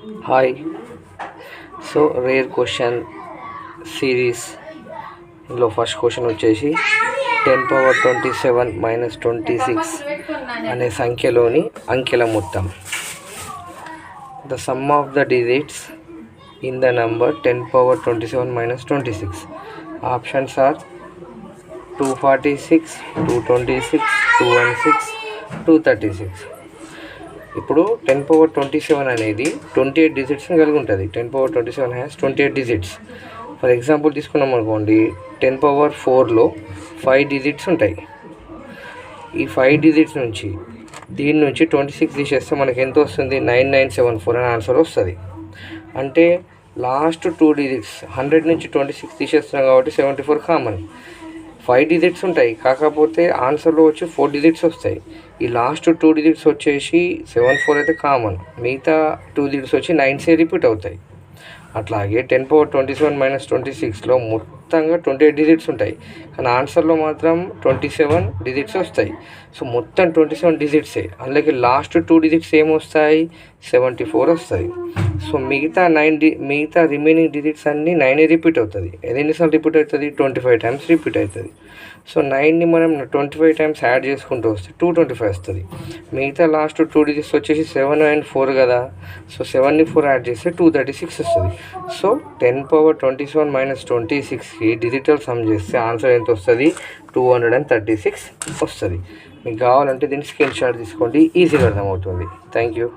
Hi. So rare question series లో first question వచ్చేసి 10^27 - 26 అనే సంఖ్యలోని అంకెల మొత్తం. The sum of the digits in the number 10^27 - 26. Options are 246, 226, 216, 236. ఇప్పుడు 10^27 అనేది 28 డిజిట్స్ని కలిగి ఉంటుంది. 10^27 హ్యాస్ 28 డిజిట్స్. ఫర్ ఎగ్జాంపుల్ తీసుకున్నాం అనుకోండి, 10^4లో 5 డిజిట్స్ ఉంటాయి. ఈ 5 డిజిట్స్ నుంచి దీని నుంచి 26 తీసేస్తే మనకి ఎంత వస్తుంది? 9974 అనే ఆన్సర్ వస్తుంది. అంటే లాస్ట్ 2 డిజిట్స్ 100 నుంచి 26 తీసేస్తున్నాం కాబట్టి 74 కామన్. 5 డిజిట్స్ ఉంటాయి, కాకపోతే ఆన్సర్లో వచ్చి 4 డిజిట్స్ వస్తాయి. ఈ లాస్ట్ 2 డిజిట్స్ వచ్చేసి 74 అయితే కామన్, మిగతా 2 డిజిట్స్ వచ్చి 9 రిపీట్ అవుతాయి. అట్లాగే 10^27 - 26లో మొత్తంగా 28 డిజిట్స్ ఉంటాయి, కానీ ఆన్సర్లో మాత్రం 27 డిజిట్స్ వస్తాయి. సో మొత్తం 27 డిజిట్సే, అందులోకి లాస్ట్ 2 డిజిట్స్ ఏమొస్తాయి? 74 వస్తాయి. సో మిగతా రిమైనింగ్ డిజిట్స్ అన్నీ 9 రిపీట్ అవుతుంది. ఎన్నిసార్లు రిపీట్ అవుతుంది? 25 టైమ్స్ రిపీట్ అవుతుంది. సో 9ని మనం 25 టైమ్స్ యాడ్ చేసుకుంటూ వస్తే 225 వస్తుంది. మిగతా లాస్ట్ 2 డిజిట్స్ వచ్చేసి 7 and 4 కదా. సో 7ని 4 యాడ్ చేస్తే 236 వస్తుంది. సో 10^27 - 26కి డిజిటల్ సమ్ చేస్తే ఆన్సర్ ఎంత వస్తుంది? 236 వస్తుంది. మీకు కావాలంటే దీన్ని స్క్రీన్ షాట్ తీసుకోండి, ఈజీగా అర్థమవుతుంది. Thank you.